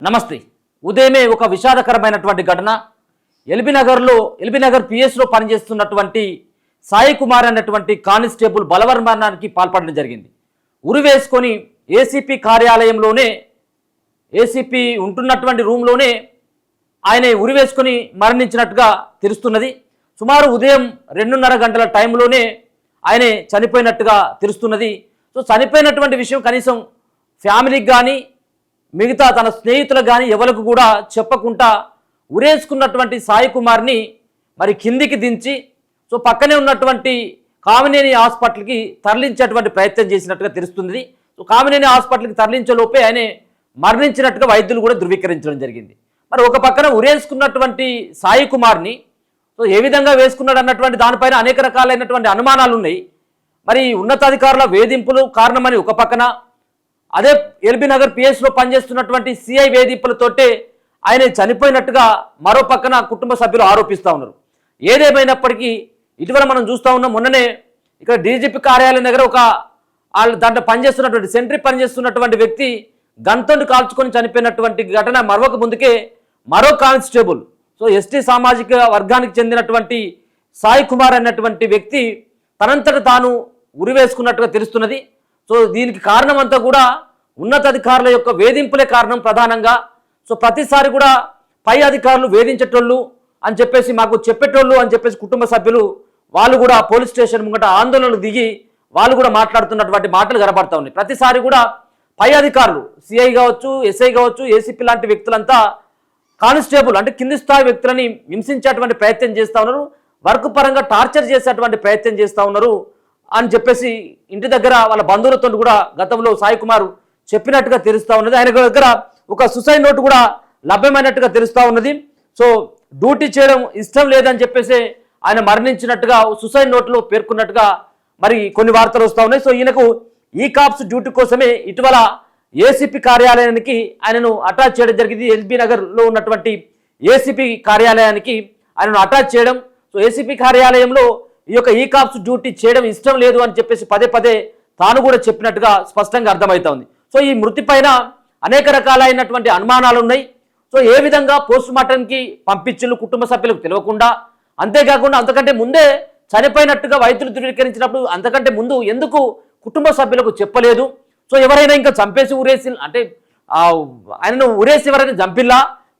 నమస్తే. ఉదయమే ఒక విషాదకరమైనటువంటి ఘటన. ఎల్బీనగర్ పిఎస్లో పనిచేస్తున్నటువంటి సాయి కుమార్ అన్నటువంటి కానిస్టేబుల్ బలవన్మరణానికి పాల్పడడం జరిగింది. ఉరి వేసుకొని ఏసీపీ కార్యాలయంలోనే, ఏసీపీ ఉంటున్నటువంటి రూమ్లోనే ఆయన ఉరి వేసుకొని మరణించినట్టుగా తెలుస్తున్నది. సుమారు ఉదయం 2:30 గంటల టైంలోనే ఆయన చనిపోయినట్టుగా తెలుస్తున్నది. సో చనిపోయినటువంటి విషయం కనీసం ఫ్యామిలీకి కానీ మిగతా తన స్నేహితులకు కానీ ఎవరికి కూడా చెప్పకుండా ఉరేసుకున్నటువంటి సాయి కుమార్ని మరి కిందికి దించి సో పక్కనే ఉన్నటువంటి కామినేని హాస్పిటల్కి తరలించేటువంటి ప్రయత్నం చేసినట్టుగా తెలుస్తుంది. సో కామినేని హాస్పిటల్కి తరలించే లోపే ఆయన మరణించినట్టుగా వైద్యులు కూడా ధృవీకరించడం జరిగింది. మరి ఒక పక్కన ఉరేసుకున్నటువంటి సాయి కుమార్ని సో ఏ విధంగా వేసుకున్నాడు అన్నటువంటి దానిపైన అనేక రకాలైనటువంటి అనుమానాలు ఉన్నాయి. మరి ఉన్నతాధికారుల వేధింపులు కారణమని ఒక పక్కన, అదే ఎల్బీనగర్ పిఎస్లో పనిచేస్తున్నటువంటి సిఐ వేధింపులతోటే ఆయన చనిపోయినట్టుగా మరో పక్కన కుటుంబ సభ్యులు ఆరోపిస్తూ ఉన్నారు. ఏదేమైనప్పటికీ ఇటీవల మనం చూస్తూ ఉన్నాం, మొన్ననే ఇక్కడ డీజీపీ కార్యాలయం దగ్గర ఒక దాంట్లో పనిచేస్తున్నటువంటి సెంట్రీ పనిచేస్తున్నటువంటి వ్యక్తి గన్తోని కాల్చుకొని చనిపోయినటువంటి ఘటన మరొక ముందుకే మరో కానిస్టేబుల్, సో ఎస్టీ సామాజిక వర్గానికి చెందినటువంటి సాయి కుమార్ అన్నటువంటి వ్యక్తి తనంతట తాను ఉరివేసుకున్నట్టుగా తెలుస్తున్నది. సో దీనికి కారణం అంతా కూడా ఉన్నతాధికారుల యొక్క వేధింపులే కారణం ప్రధానంగా. సో ప్రతిసారి కూడా పై అధికారులు వేధించేటోళ్ళు అని చెప్పేసి, మాకు చెప్పేటోళ్ళు అని చెప్పేసి కుటుంబ సభ్యులు వాళ్ళు కూడా పోలీస్ స్టేషన్ ముంగట ఆందోళనలు దిగి వాళ్ళు కూడా మాట్లాడుతున్నటువంటి మాటలు కనబడతా ఉన్నాయి. ప్రతిసారి కూడా పై అధికారులు సిఐ కావచ్చు, ఎస్ఐ కావచ్చు, ఏసీపీ లాంటి వ్యక్తులంతా కానిస్టేబుల్ అంటే కింది స్థాయి వ్యక్తులని హింసించేటువంటి ప్రయత్నం చేస్తూ ఉన్నారు, వర్క్ పరంగా టార్చర్ చేసేటువంటి ప్రయత్నం చేస్తూ ఉన్నారు అని చెప్పేసి ఇంటి దగ్గర వాళ్ళ బంధువులతో కూడా గతంలో సాయి కుమార్ చెప్పినట్టుగా తెలుస్తూ ఉన్నది. ఆయన దగ్గర ఒక సూసైడ్ నోట్ కూడా లభ్యమైనట్టుగా తెలుస్తూ ఉన్నది. సో డ్యూటీ చేయడం ఇష్టం లేదని చెప్పేసి ఆయన మరణించినట్టుగా సూసైడ్ నోట్లో పేర్కొన్నట్టుగా మరి కొన్ని వార్తలు వస్తూ ఉన్నాయి. సో ఈయనకు ఈ కాప్స్ డ్యూటీ కోసమే ఇటీవల ఏసీపీ కార్యాలయానికి ఆయనను అటాచ్ చేయడం జరిగింది. ఎల్బీనగర్లో ఉన్నటువంటి ఏసీపీ కార్యాలయానికి ఆయనను అటాచ్ చేయడం, సో ఏసీపీ కార్యాలయంలో ఈ యొక్క ఈ కాప్స్ డ్యూటీ చేయడం ఇష్టం లేదు అని చెప్పేసి పదే పదే తాను కూడా చెప్పినట్టుగా స్పష్టంగా అర్థమవుతోంది. సో ఈ మృతి పైన అనేక రకాలైనటువంటి అనుమానాలు ఉన్నాయి. సో ఏ విధంగా పోస్ట్ మార్టంకి పంపించులు కుటుంబ సభ్యులకు తెలియకుండా, అంతేకాకుండా అంతకంటే ముందే చనిపోయినట్టుగా వైద్యులు ధృవీకరించినప్పుడు అంతకంటే ముందు ఎందుకు కుటుంబ సభ్యులకు చెప్పలేదు? సో ఎవరైనా ఇంకా చంపేసి ఉరేసి అంటే ఆయనను ఉరేసి ఎవరైనా చంపిల్లా,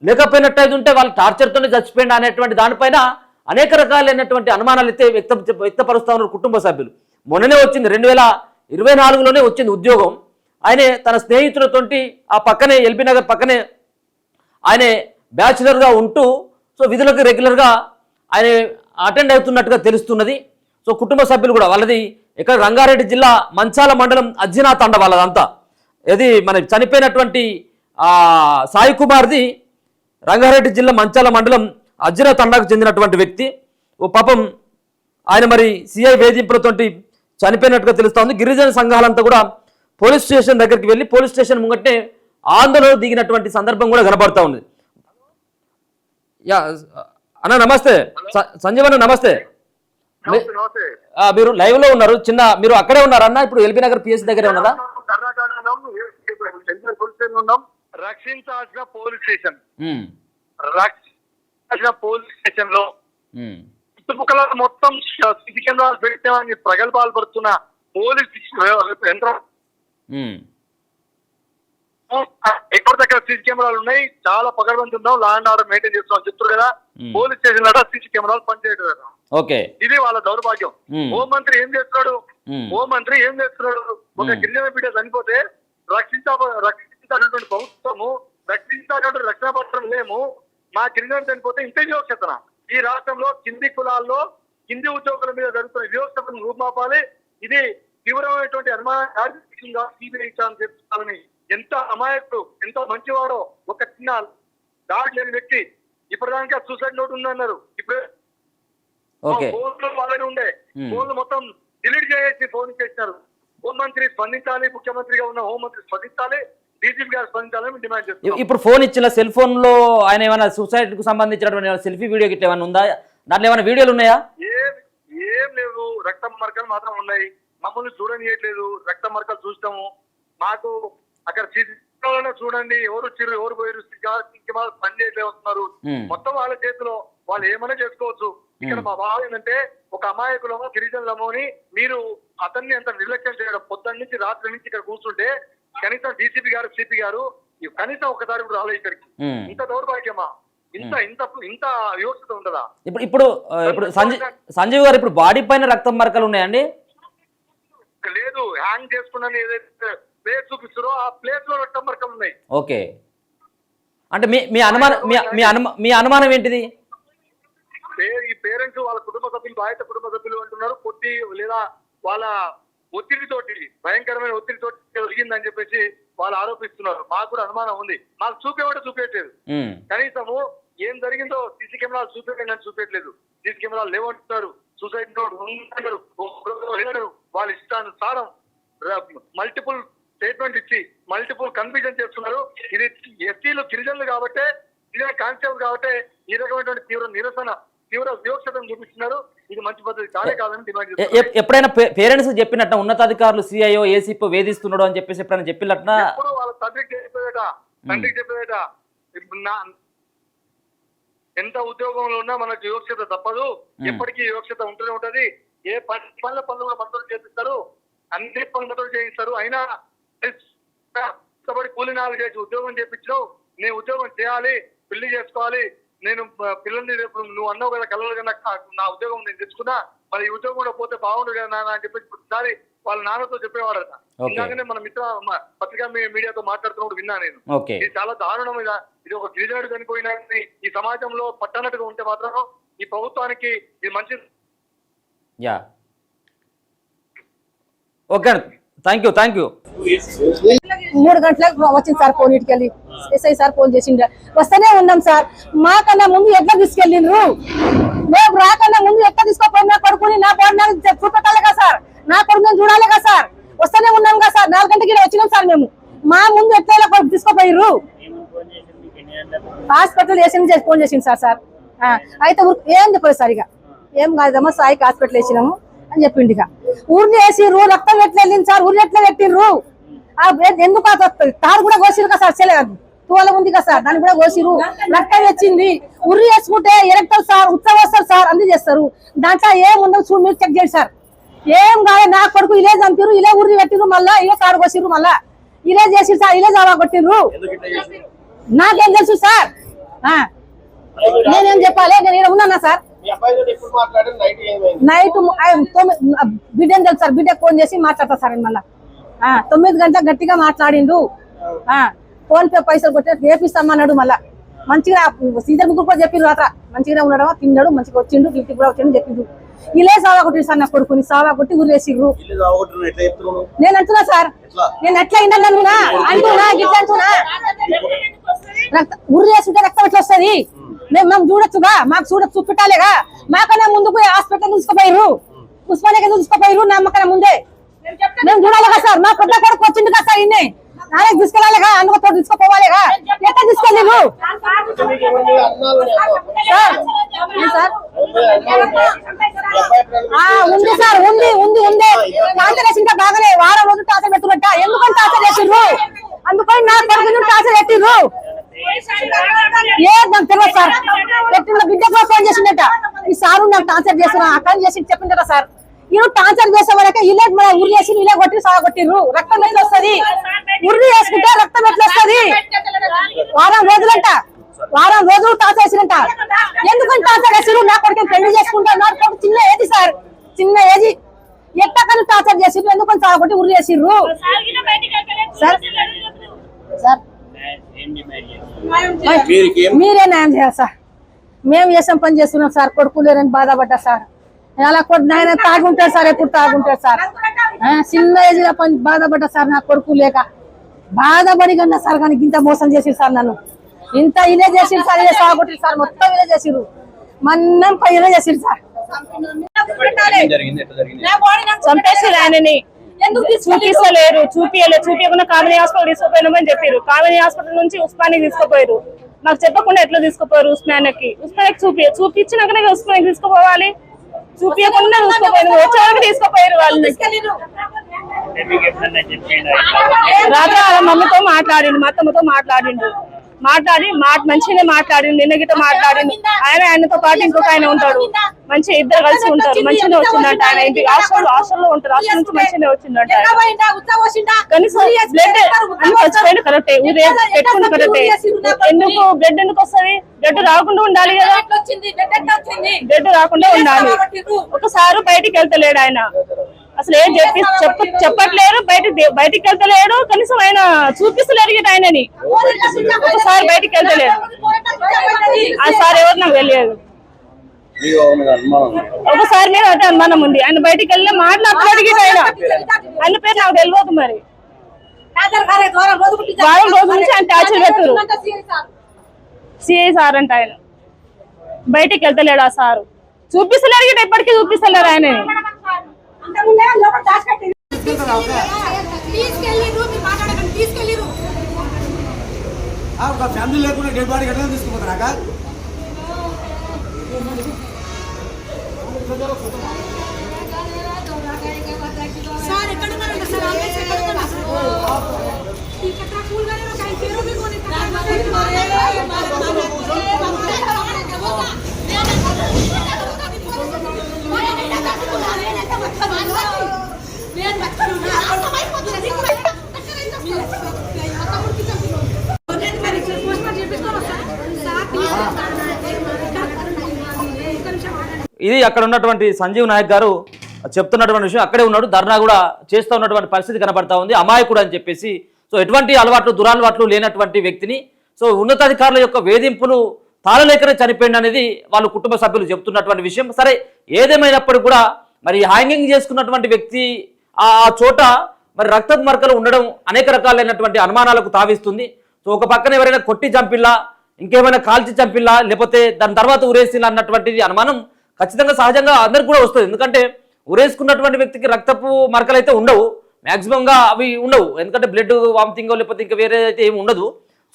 లేకపోయినట్టయితే ఉంటే వాళ్ళు టార్చర్తోనే చచ్చిపోయింది అనేటువంటి దానిపైన అనేక రకాలైనటువంటి అనుమానాలు అయితే వ్యక్తపరుస్తూ ఉన్నారు కుటుంబ సభ్యులు. మొన్ననే వచ్చింది, 2024లోనే వచ్చింది ఉద్యోగం. ఆయనే తన స్నేహితులతోటి ఆ పక్కనే ఎల్బీనగర్ పక్కనే ఆయన బ్యాచులర్గా ఉంటూ సో విధులకు రెగ్యులర్గా ఆయన అటెండ్ అవుతున్నట్టుగా తెలుస్తున్నది. సో కుటుంబ సభ్యులు కూడా వాళ్ళది ఇక్కడ రంగారెడ్డి జిల్లా మంచాల మండలం అజ్జినా తండ వాళ్ళదంతా. ఇది మన చనిపోయినటువంటి సాయి కుమార్ది రంగారెడ్డి జిల్లా మంచాల మండలం అజ్జినా తండాకు చెందినటువంటి వ్యక్తి. ఓ పాపం ఆయన మరి సిఐ వేధింపులతోటి చనిపోయినట్టుగా తెలుస్తూ ఉంది. గిరిజన సంఘాలంతా కూడా పోలీస్ స్టేషన్ దగ్గరికి వెళ్ళి పోలీస్ స్టేషన్ ముంగట్నే ఆందోళన దిగినటువంటి సందర్భం కూడా కనబడతా ఉంది. యా అన్న నమస్తే, సంజీవ్ అన్న నమస్తే. మీరు లైవ్ లో ఉన్నారు, చిన్న మీరు అక్కడే ఉన్నారా అన్న? ఇప్పుడు ఎల్బీనగర్ పిఎస్ దగ్గరే ఉన్నదా? రక్షించాల్సిన పోలీస్ స్టేషన్, రక్షించాల్సిన పోలీస్ స్టేషన్ లో చుట్టుపక్కల మొత్తం సిసి కెమెరాలు పెట్టామని ప్రగల్భాలు పడుతున్న పోలీస్ యంత్రం ఎక్కడ దగ్గర సీసీ కెమెరాలు ఉన్నాయి, చాలా పకడ్బందీ ఉన్నాం, లా అండ్ ఆర్డర్ మెయింటైన్ చేస్తున్నాం చెప్తారు కదా. పోలీస్ స్టేషన్ లో సీసీ కెమెరాలు పనిచేయడం కదా, ఇది వాళ్ళ దౌర్భాగ్యం. హోంమంత్రి ఏం చేస్తున్నాడు? ఒక గిరిజన బిడ్డ చనిపోతే రక్షించాల్సినటువంటి ప్రభుత్వము, రక్షించాల్సినటువంటి రక్షణ పత్రం లేము, మా గిరిజన చనిపోతే ఇంతే వివక్షతన. ఈ రాష్ట్రంలో కింది కులాల్లో కింది ఉద్యోగుల మీద జరుగుతున్న వివక్షతను రూపుమాపాలి. ఇది తీవ్రమైనటువంటి అనుమానంగా సిబిఐ చెప్తానని. ఎంత అమాయకుడు, ఎంత మంచివాడో, ఒక చిన్న దాడి లేని వ్యక్తి ఇప్పటిదానికే సూసైడ్ నోట్ ఉందన్నారు. ఇప్పుడు ఫోన్లు వాళ్ళనే ఉండే ఫోన్లు మొత్తం డిలీట్ చేసి ఫోన్ చేసినారు. హోంమంత్రి స్పందించాలి, ముఖ్యమంత్రిగా ఉన్న హోంమంత్రి స్పందించాలి, డీజీపీ గారు స్పందించాలని డిమాండ్ చేస్తున్నారు. ఇప్పుడు ఫోన్ ఇచ్చిన సెల్ ఫోన్ లో ఆయన ఏమైనా సూసైడ్ కు సంబంధించినటువంటి సెల్ఫీ వీడియో గిట్ల ఏమైనా ఉందా? దాంట్లో ఏమైనా వీడియోలు ఉన్నాయా? ఏం లేవు, రక్తం మరకలు మాత్రం ఉన్నాయి. మమ్మల్ని చూడనియట్లేదు, రక్తం మరకలు చూస్తాము. మాకు అక్కడ చూడండి ఎవరు వచ్చిర్రు ఎవరు పోయారు పని చేయట్లే వస్తున్నారు మొత్తం వాళ్ళ చేతిలో వాళ్ళు ఏమైనా చేసుకోవచ్చు. ఇక్కడ మా బావ ఏంటంటే ఒక అమాయకులమో గిరిజనులమో అని మీరు అతన్ని అంత నిర్లక్ష్యం చేయడం పొద్దున్న నుంచి రాత్రి నుంచి ఇక్కడ కూర్చుంటే కనీసం డీసీపీ గారు సిపి గారు కనీసం ఒకసారి కూడా రాలేదు ఇక్కడికి. ఇంత దౌర్భాగ్యమా? ఇంత ఇంత ఇంత వ్యవస్థ ఉంటుందా? ఇప్పుడు సంజీవ్ గారు ఇప్పుడు బాడీ పైన రక్తం మరకలు ఉన్నాయండి? లేదు, హ్యాంగ్ చేసుకున్నాను ఏదైతే ప్లేస్ చూపిస్తారో ఆ ప్లేస్ లో రక్తం మరకలు ఉన్నాయి. ఓకే, అంటే మీ అనుమానం ఏంటిది? ఈ పేరెంట్స్ వాళ్ళ కుటుంబ సభ్యులు బాధిత కుటుంబ సభ్యులు అంటున్నారు కొట్టి లేదా వాళ్ళ ఒత్తిడితోటి భయంకరమైన ఒత్తిడితోటి జరిగిందని చెప్పేసి వాళ్ళు ఆరోపిస్తున్నారు. మాకు కూడా అనుమానం ఉంది. మాకు చూపేయట్లేదు. కనీసము ఏం జరిగిందో సీసీ కెమెరాలు చూపేయట్లేదు. సీసీ కెమెరాలు లేవంటున్నారు. సూసైడ్ నోట్ వాళ్ళ ఇష్టానుసారం మల్టిపుల్ స్టేట్మెంట్ ఇచ్చి మల్టిపుల్ కన్ఫ్యూజన్ చేస్తున్నారు. ఇది ఎస్టీలు గిరిజనులు కాబట్టే కానిస్టేబుల్ కాబట్టి ఈ రకమైనటువంటి తీవ్ర నిరసన తీవ్ర వివక్షతను చూపిస్తున్నారు. ఇది మంచి పద్ధతి కాదే కాదని డిమాండ్ చేస్తున్నారు. ఎప్పుడైనా పేరెంట్స్ చెప్పినట్ట ఉన్నతాధికారులు సిఐఓ ఏసీపీ వేధిస్తున్నాడు అని చెప్పేసి ఎప్పుడైనా చెప్పినట్ట? ఎప్పుడు వాళ్ళ తండ్రికి చెప్పేదట ఎంత ఉద్యోగంలో ఉన్నా మనకు వివక్షత తప్పదు, ఎప్పటికీ వివక్షత ఉంటూనే ఉంటది. ఏ పనులు కూడా మంత్రులు చేపిస్తారు, అన్ని పనులు చేయిస్తారు. అయినా కష్టపడి కూలినాలు చేసి ఉద్యోగం చేపించినావు, నేను ఉద్యోగం చేయాలి, పెళ్లి చేసుకోవాలి, నేను పిల్లల్ని రేపు నువ్వు అన్నావు కదా కలలు కన్నా నా ఉద్యోగం నేను తెచ్చుకున్నా, మరి ఈ ఉద్యోగం కూడా పోతే బాగుండు కదా నాన్న అని చెప్పేసి ఒకసారి వాళ్ళ నాన్నతో చెప్పేవాడట. ఇందాకనే మన మిత్ర పత్రికా మీడియాతో మాట్లాడుతున్నప్పుడు విన్నా నేను. ఇది చాలా దారుణం. ఇది ఒక గిరిజనుడు చనిపోయినా ఈ సమాజంలో పట్టనట్టుగా ఉంటే మాత్రం ఈ ప్రభుత్వానికి ఇది మంచిది. Okay, thank you. 3 గంటలకు వచ్చింది సార్ ఫోన్ ఇటుకెళ్ళి. ఎస్ఐ సార్ ఫోన్ చేసిండ వస్తేనే ఉన్నాం సార్. మాకన్నా ముందు ఎట్లా తీసుకెళ్ళిండ్రు? మేము రాకన్నా ముందు ఎట్లా తీసుకోపోయినా కొడుకుని నా పోటీ నాకు చూపెట్టాలి కదా సార్, నా కొడుకుని చూడాలి కదా సార్. వస్తేనే ఉన్నాం కదా సార్. 4 గంటలకి వచ్చినాం సార్. మేము మా ముందు ఎట్లా తీసుకోపోయిర్రు? హాస్పిటల్ వేసి ఫోన్ చేసింది సార్. అయితే ఏం చెప్పలేదు సార్. ఇక ఏం కాదమ్మా సాయికి హాస్పిటల్ వేసినాము అని చెప్పిండు. ఇక ఊరిని వేసిర్రు, రక్తం ఎట్లా వెళ్ళింది సార్, ఊరిని ఎట్లా పెట్టిర్రు? ఎందుకు తాడు కూడా కోసిరు కదా సార్, చెల్లె తువల ఉంది కదా సార్, దాన్ని కూడా కోసిరు, రక్తం వచ్చింది. ఉర్రి వేసుకుంటే ఎరక్తారు సార్, ఉత్సవం వస్తారు సార్, అన్ని చేస్తారు. దాంట్లో ఏముందో చూడు, మీరు చెక్ చేయండి సార్. ఏం కాదు, నా కొడుకు ఇలే చంపిరు, ఇలే ఉర్రి పెట్టిరు, మళ్ళా ఇలే తాడు కోసిరు, మళ్ళా ఇలే చేసిరు సార్, ఇలే జావా కొట్టిర్రు. నాకేం తెలుసు సార్, నేనేం చెప్పాలి? నేను ఇక్కడ ఉన్నానా సార్? నైట్ బిడ్డని తెలుసు సార్, బిడ్డకు ఫోన్ చేసి మాట్లాడతా సార్. మళ్ళా 9 గంటలకు గట్టిగా మాట్లాడిండు. ఫోన్ పే పైసలు కొట్టి రేపిస్తామన్నాడు. మళ్ళా మంచిగా సీజన్ ముగ్గురు కూడా చెప్పిరు. రాత్ర మంచిగానే ఉన్నాడు, తిన్నాడు, మంచిగా వచ్చిండు, డ్యూటీ కూడా వచ్చిండు చెప్పిండు. ఇలే సావా కొట్టిరు సార్, నా కొడుకుని సావా కొట్టి ఊరేసిర్రు. నేను అంటున్నా సార్, నేను ఎట్లా అంటున్నా గిట్లా అంటున్నా. ఉర్రి వేసుకుంటే రక్తం ఎట్లా వస్తుంది? మేము చూడొచ్చుగా, మాకు చూపెట్టాలిగా. మాకన్నా ముందుకు హాస్పిటల్ తీసుకుపోయిర్రు, ఉస్మానియా తీసుకుపోయిర్రు. నమ్మకన్నా ముందే మేము చూడాలి కదా సార్. మా పెద్ద కొడుకు వచ్చింది కదా సార్, ఇన్నే నానే తీసుకెళ్ళాలిగా, అందుకో తీసుకుపోవాలిగా. ఎట్లా తీసుకెళ్ళిరు సార్? ఉంది సార్, ఉంది. టార్చర్ వేసింటే బాగానే వారం రోజులు టార్చర్ పెట్టుకుంటా. ఎందుకని టార్చర్ చేసిండ్రు? అందుకని నా కొడుకు టార్చర్ పెట్టిర్రు. నాకు తెలియదు సార్. పెట్టిన బిడ్డకు ఫోన్ చేసిందట, ఈ సారు నాకు టార్చర్ చేస్తున్నా అక్కడ చేసి చెప్పిందట సార్. ఈరోజు టార్చర్ చేసే వాళ్ళకి ఇలే మన ఉరి వేసి ఇలే కొట్టి సాగ కొట్టిర్రు. రక్తం ఎట్లా వస్తుంది? ఉరి వేసుకుంటే రక్తం ఎట్లా వస్తుంది? వారం రోజులు టార్చర్ వేసినట్ట. ఎందుకని టార్చర్ వేసిరు? నా కొడుకు పెళ్లి చేసుకుంటా, నా కొడుకు చిన్న ఏది సార్, చిన్న ఏది. ఎట్లా కానీ టార్చర్ చేసిర్రు? ఎందుకని సాగ కొట్టి ఉరి వేసిర్రు సార్? సార్ మీరే న్యాయం చేయాలి సార్. మేము చేసాం పని చేస్తున్నాం సార్. కొడుకు లేరని బాధపడ్డా సార్. అలా ఆయన తాగుంటాడు సార్, ఎప్పుడు తాగుంటాడు సార్. చిన్న ఏజ్ లో పని బాధపడ్డా సార్. నా కొడుకు లేక బాధపడి కన్నా సార్, కానీ ఇంత మోసం చేసిరు సార్. నన్ను ఇంత ఇలే చేసిరు సార్, ఇలే సాగుంటారు సార్, మొత్తం ఇలే చేసిరు, మన్నం పై ఇలే చేసిరు సార్. చంపేసిరు ఆయనని. చూపించకుండా కామినీ హాస్పిటల్ తీసుకుపోయినామని చెప్పారు. కామినీ హాస్పిటల్ నుంచి ఉస్మానికి తీసుకుపోయారు. నాకు చెప్పకుండా ఎట్లా తీసుకుపోయారు? ఉస్మానికి చూపించినాకనే ఉస్మానికి తీసుకుపోవాలి. చూపించకుండా తీసుకుపోయారు, వచ్చేవారికి తీసుకుపోయారు వాళ్ళని. రాత్రి వాళ్ళ మమ్మీతో మాట్లాడిండు, మా అత్తమ్మతో మాట్లాడిండు, మంచిగానే మాట్లాడిండు. నిన్న గిట్ట మాట్లాడిండు. ఆయనతో పాటు ఇంకొక ఆయన ఉంటాడు, మంచిగా ఇద్దరు కలిసి ఉంటారు. మంచిగానే వచ్చిందంట ఆయన ఇంటికి. హాస్టల్లో ఉంటారు. హాస్టల్ నుంచి మంచిగానే వచ్చిందంట. కనీసం బ్లడ్ అని వచ్చిపోయింది కరెక్టే, పెట్టుకుంది కరెక్టే. ఎందుకు బ్లడ్ ఎందుకు వస్తుంది? బ్లడ్ రాకుండా ఉండాలి కదా, బ్లడ్ రాకుండా ఉండాలి. ఒకసారి బయటికి వెళ్తలేడు ఆయన, అసలు ఏం చెప్పట్లేరు. బయటికి వెళ్తలేడు, కనీసం ఆయన చూపిస్తలేరు గిట్ట ఆయనని. ఒకసారి బయటికి వెళ్తలేడు. ఆ సార్ ఎవరు నాకు తెలియదు. ఒకసారి మీద అదే అనుమానం ఉంది. ఆయన బయటికి వెళ్ళి మాట్లాడతాడు గిట్ట ఆయన పేరు నాకు తెలియదు. మరి వారం రోజుల నుంచి ఆయన టార్చర్ పెడతారు. సిఐ సార్ అంట ఆయన. బయటికి వెళ్తలేడు ఆ సారు, చూపిస్తలేరు గిట్ట ఇప్పటికీ చూపిస్తలేరు ఆయనని. ఫ్యామిలీ లేకుండా డెడ్ బాడీ ఎట్లా తీసుకుపోతారా? సార్ ఎక్కడ ఉన్నారంట సార్? ఇది అక్కడ ఉన్నటువంటి సంజీవ్ నాయక్ గారు చెప్తున్నటువంటి విషయం. అక్కడే ఉన్నాడు, ధర్నా కూడా చేస్తూ ఉన్నటువంటి పరిస్థితి కనబడతా ఉంది. అమాయకుడు అని చెప్పేసి, సో ఎటువంటి అలవాట్లు దురలవాట్లు లేనటువంటి వ్యక్తిని సో ఉన్నతాధికారుల యొక్క వేధింపులు తాళలేకనే చనిపోయింది అనేది వాళ్ళు కుటుంబ సభ్యులు చెప్తున్నటువంటి విషయం. సరే ఏదేమైనప్పటికీ కూడా మరి హ్యాంగింగ్ చేసుకున్నటువంటి వ్యక్తి ఆ చోట మరి రక్త మరకలు ఉండడం అనేక రకాలైనటువంటి అనుమానాలకు తావిస్తుంది. సో ఒక పక్కన ఎవరైనా కొట్టి చంపిల్లా, ఇంకేమైనా కాల్చి చంపిల్లా, లేకపోతే దాని తర్వాత ఉరేసిల్లా అన్నటువంటిది అనుమానం ఖచ్చితంగా సహజంగా అందరికి కూడా వస్తుంది. ఎందుకంటే ఉరేసుకున్నటువంటి వ్యక్తికి రక్తపు మరకలు అయితే ఉండవు, మ్యాక్సిమంగా అవి ఉండవు. ఎందుకంటే బ్లడ్ వామిటింగ్ లేకపోతే ఇంకా వేరే అయితే ఏమి ఉండదు.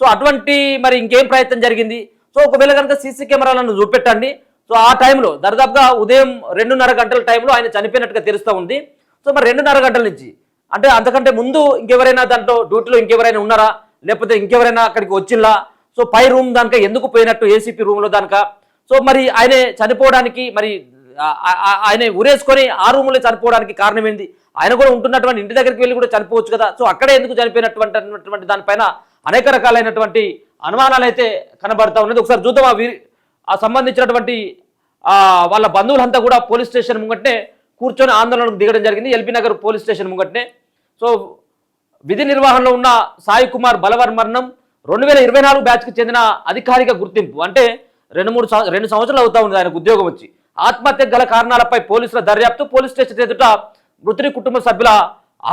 సో అటువంటి మరి ఇంకేం ప్రయత్నం జరిగింది? సో ఒకవేళ కనుక సీసీ కెమెరాలను చూపెట్టండి. సో ఆ టైంలో దాదాపుగా ఉదయం 2:30 గంటల టైంలో ఆయన చనిపోయినట్టుగా తెలుస్తూ ఉంది. సో మరి 2:30 గంటల నుంచి అంటే అంతకంటే ముందు ఇంకెవరైనా దాంట్లో డ్యూటీలో ఇంకెవరైనా ఉన్నారా, లేకపోతే ఇంకెవరైనా అక్కడికి వచ్చిల్లా? సో పై రూమ్ దానిక ఎందుకు పోయినట్టు, ఏసీపీ రూమ్లో దానిక? సో మరి ఆయన చనిపోవడానికి మరి ఆయన ఉరేసుకొని ఆ రూమ్లో చనిపోవడానికి కారణం ఏంది? ఆయన కూడా ఉంటున్నటువంటి ఇంటి దగ్గరికి వెళ్ళి కూడా చనిపోవచ్చు కదా. సో అక్కడే ఎందుకు చనిపోయినటువంటి దానిపైన అనేక రకాలైనటువంటి అనుమానాలు అయితే కనబడతా ఉన్నది. ఒకసారి చూద్దాం. ఆ సంబంధించినటువంటి వాళ్ళ బంధువులంతా కూడా పోలీస్ స్టేషన్ ముంగట్నే కూర్చొని ఆందోళనకు దిగడం జరిగింది, ఎల్బీ నగర్ పోలీస్ స్టేషన్ ముంగట్నే. సో విధి నిర్వహణలో ఉన్న సాయి కుమార్ బలవర్ మరణం 2024 బ్యాచ్కి చెందిన అధికారిక గుర్తింపు. అంటే 2 సంవత్సరాలు అవుతా ఉంది ఆయనకు ఉద్యోగం వచ్చి. ఆత్మహత్యకు గల కారణాలపై పోలీసుల దర్యాప్తు, పోలీస్ స్టేషన్ ఎదుట మృతుడి కుటుంబ సభ్యుల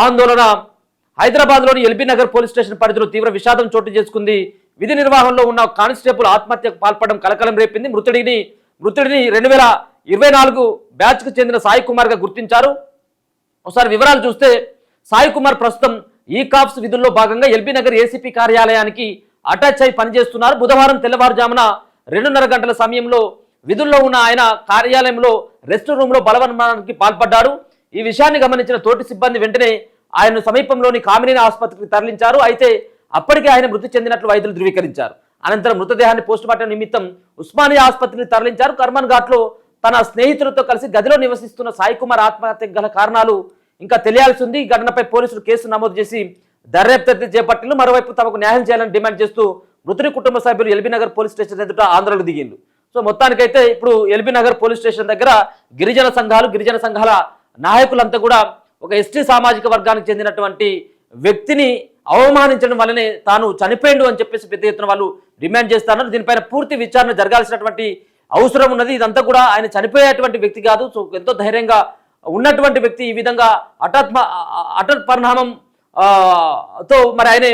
ఆందోళన. హైదరాబాద్లోని ఎల్బీ నగర్ పోలీస్ స్టేషన్ పరిధిలో తీవ్ర విషాదం చోటు చేసుకుంది. విధి నిర్వహణలో ఉన్న కానిస్టేబుల్ ఆత్మహత్యకు పాల్పడడం కలకలం రేపింది. మృతుడిని 2024 బ్యాచ్కు చెందిన సాయి కుమార్ గా గుర్తించారు. ఒకసారి వివరాలు చూస్తే సాయి కుమార్ ప్రస్తుతం ఈ కాప్స్ విధుల్లో భాగంగా ఎల్బీ నగర్ ఏసీపీ కార్యాలయానికి అటాచ్ అయి పనిచేస్తున్నారు. బుధవారం తెల్లవారుజామున 2:30 గంటల సమయంలో విధుల్లో ఉన్న ఆయన కార్యాలయంలో రెస్ట్ రూమ్ లో బలవన్మరణానికి పాల్పడ్డారు. ఈ విషయాన్ని గమనించిన తోటి సిబ్బంది వెంటనే ఆయన సమీపంలోని కామినేని ఆసుపత్రికి తరలించారు. అయితే అప్పటికే ఆయన మృతి చెందినట్లు వైద్యులు ధృవీకరించారు. అనంతరం మృతదేహాన్ని పోస్టుమార్టం నిమిత్తం ఉస్మానియా ఆసుపత్రికి తరలించారు. కర్మన్ ఘాట్లో తన స్నేహితులతో కలిసి గదిలో నివసిస్తున్న సాయి కుమార్ ఆత్మహత్యకు గల కారణాలు ఇంకా తెలియాల్సి ఉంది. ఈ ఘటనపై పోలీసులు కేసు నమోదు చేసి దర్యాప్తు చేపట్టిన. మరోవైపు తమకు న్యాయం చేయాలని డిమాండ్ చేస్తూ మృతుడి కుటుంబ సభ్యులు ఎల్బీ నగర్ పోలీస్ స్టేషన్ ఎదుట ఆందోళనకు దిగిండు. సో మొత్తానికైతే ఇప్పుడు ఎల్బీ నగర్ పోలీస్ స్టేషన్ దగ్గర గిరిజన సంఘాల నాయకులంతా కూడా ఒక ఎస్టీ సామాజిక వర్గానికి చెందినటువంటి వ్యక్తిని అవమానించడం వల్లనే తాను చనిపోయిండు అని చెప్పేసి పెద్ద ఎత్తున వాళ్ళు డిమాండ్ చేస్తున్నారు. దీనిపైన పూర్తి విచారణ జరగాల్సినటువంటి అవసరం ఉన్నది. ఇదంతా కూడా ఆయన చనిపోయేటువంటి వ్యక్తి కాదు. సో ఎంతో ధైర్యంగా ఉన్నటువంటి వ్యక్తి ఈ విధంగా హఠాత్ పరిణామం తో మరి ఆయన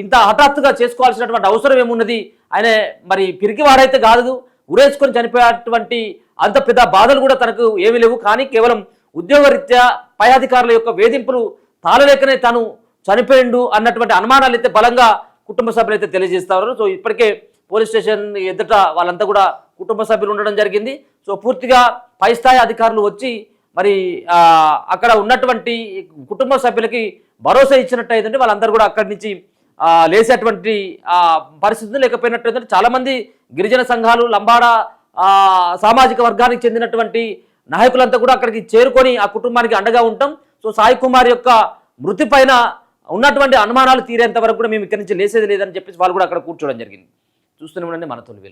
ఇంత హఠాత్తుగా చేసుకోవాల్సినటువంటి అవసరం ఏమున్నది? ఆయన మరి పిరికివాడైతే కాదు, ఉరేసుకొని చనిపోయేటువంటి అంత పెద్ద బాధలు కూడా తనకు ఏమీ లేవు. కానీ కేవలం ఉద్యోగరీత్యా పై అధికారుల యొక్క వేధింపులు తాళలేకనే తాను చనిపోయిండు అన్నటువంటి అనుమానాలు అయితే బలంగా కుటుంబ సభ్యులు అయితే తెలియజేస్తారు. సో ఇప్పటికే పోలీస్ స్టేషన్ ఎదుట వాళ్ళంతా కూడా కుటుంబ సభ్యులు ఉండడం జరిగింది. సో పూర్తిగా పై స్థాయి అధికారులు వచ్చి మరి అక్కడ ఉన్నటువంటి కుటుంబ సభ్యులకి భరోసా ఇచ్చినట్టు అయిందంటే వాళ్ళందరూ కూడా అక్కడి నుంచి లేసేటువంటి పరిస్థితులు లేకపోయినట్టు. చాలామంది గిరిజన సంఘాలు, లంబాడ సామాజిక వర్గానికి చెందినటువంటి నాయకులంతా కూడా అక్కడికి చేరుకొని ఆ కుటుంబానికి అండగా ఉంటాం. సో సాయి కుమార్ యొక్క మృతి పైన ఉన్నటువంటి అనుమానాలు తీరేంత వరకు కూడా మేము ఇక్కడి నుంచి లేసేది లేదని చెప్పేసి వాళ్ళు కూడా అక్కడ కూర్చోవడం జరిగింది. చూస్తూనే ఉండండి మన తొలి వెలుగు.